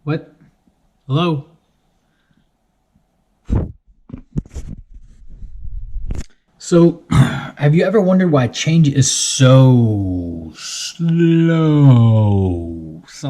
What? Hello? So, have you ever wondered why change is so slow?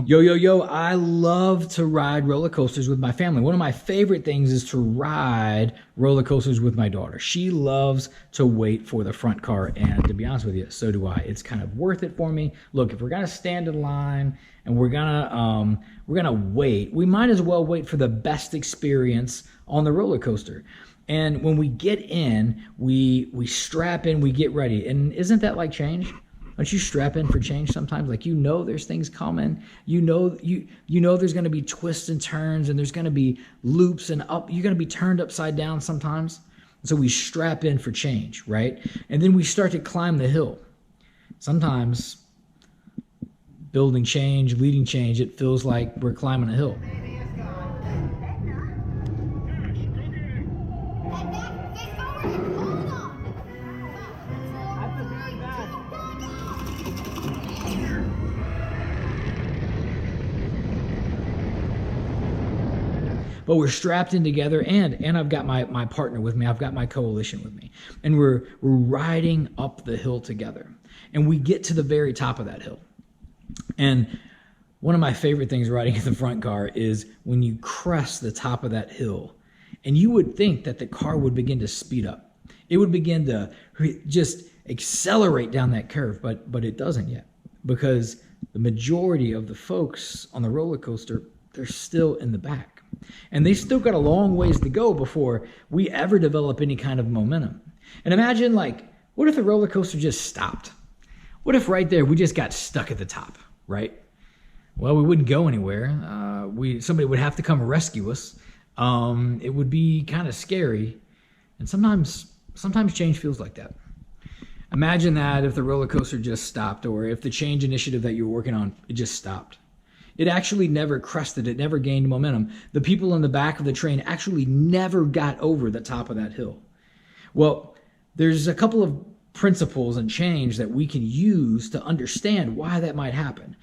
Yo, I love to ride roller coasters with my family. One of my favorite things is to ride roller coasters with my daughter. She loves to wait for the front car, and to be honest with you, so do I. It's kind of worth it for me. Look, if we're gonna stand in line and we're gonna wait, we might as well wait for the best experience on the roller coaster. And when we get in, we strap in, we get ready. And isn't that like change? Don't you strap in for change sometimes? Like, you know, there's things coming. You know there's going to be twists and turns, and there's going to be loops and up. You're going to be turned upside down sometimes. So we strap in for change, right? And then we start to climb the hill. Sometimes building change, leading change, it feels like we're climbing a hill. But we're strapped in together, and I've got my partner with me. I've got my coalition with me. And we're riding up the hill together. And we get to the very top of that hill. And one of my favorite things riding in the front car is when you crest the top of that hill, and you would think that the car would begin to speed up. It would begin to just accelerate down that curve, but it doesn't yet, because the majority of the folks on the roller coaster, they're still in the back. And they still got a long ways to go before we ever develop any kind of momentum. And imagine, like, what if the roller coaster just stopped? What if right there we just got stuck at the top, right? Well, we wouldn't go anywhere. Somebody would have to come rescue us. It would be kind of scary. And sometimes change feels like that. Imagine that if the roller coaster just stopped, or if the change initiative that you're working on, it just stopped. It actually never crested. It never gained momentum. The people in the back of the train actually never got over the top of that hill. Well, there's a couple of principles and change that we can use to understand why that might happen.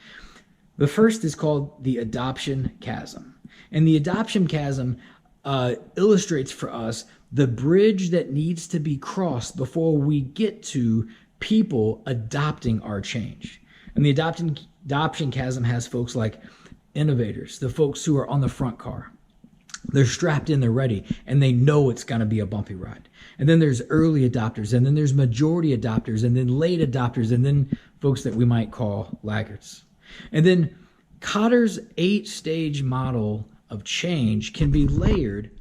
The first is called the adoption chasm. And the adoption chasm illustrates for us the bridge that needs to be crossed before we get to people adopting our change. And the adoption chasm has folks like innovators, the folks who are on the front car. They're strapped in, they're ready, and they know it's going to be a bumpy ride. And then there's early adopters, and then there's majority adopters, and then late adopters, and then folks that we might call laggards. And then Kotter's 8-stage model of change can be layered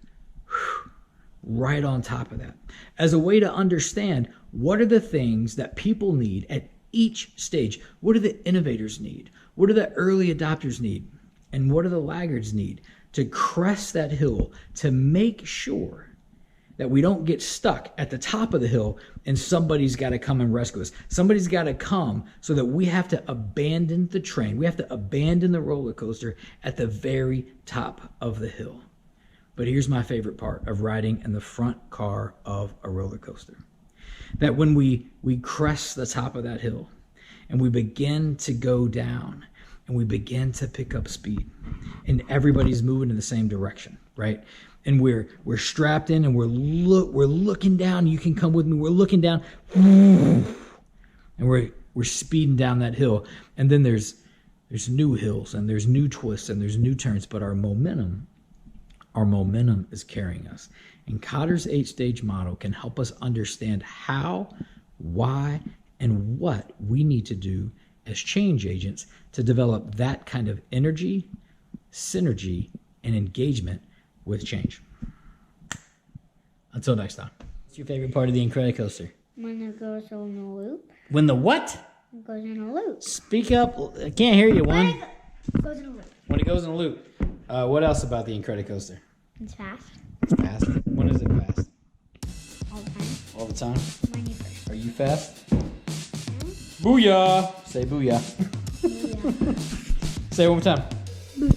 right on top of that as a way to understand what are the things that people need at each stage. What do the innovators need? What do the early adopters need? And what do the laggards need to crest that hill, to make sure that we don't get stuck at the top of the hill and somebody's got to come and rescue us. Somebody's got to come so that we have to abandon the train. We have to abandon the roller coaster at the very top of the hill. But here's my favorite part of riding in the front car of a roller coaster. That when we crest the top of that hill and we begin to go down and we begin to pick up speed, and everybody's moving in the same direction, right? And we're strapped in, and we're looking down. You can come with me. We're looking down, and we're speeding down that hill. And then there's new hills, and there's new twists, and there's new turns, but our momentum is carrying us. And Kotter's 8-stage model can help us understand how, why, and what we need to do as change agents to develop that kind of energy, synergy, and engagement with change. Until next time. What's your favorite part of the Incredicoaster? When it goes on a loop. When the what? It goes in a loop. Speak up. I can't hear you. When it goes in a loop. When it goes in a loop. What else about the Incredicoaster? It's fast. It's fast. When is it fast? All the time. All the time? My neighbor. Are you fast? Booyah! Say booyah. Yeah. Say it one more time. Boo.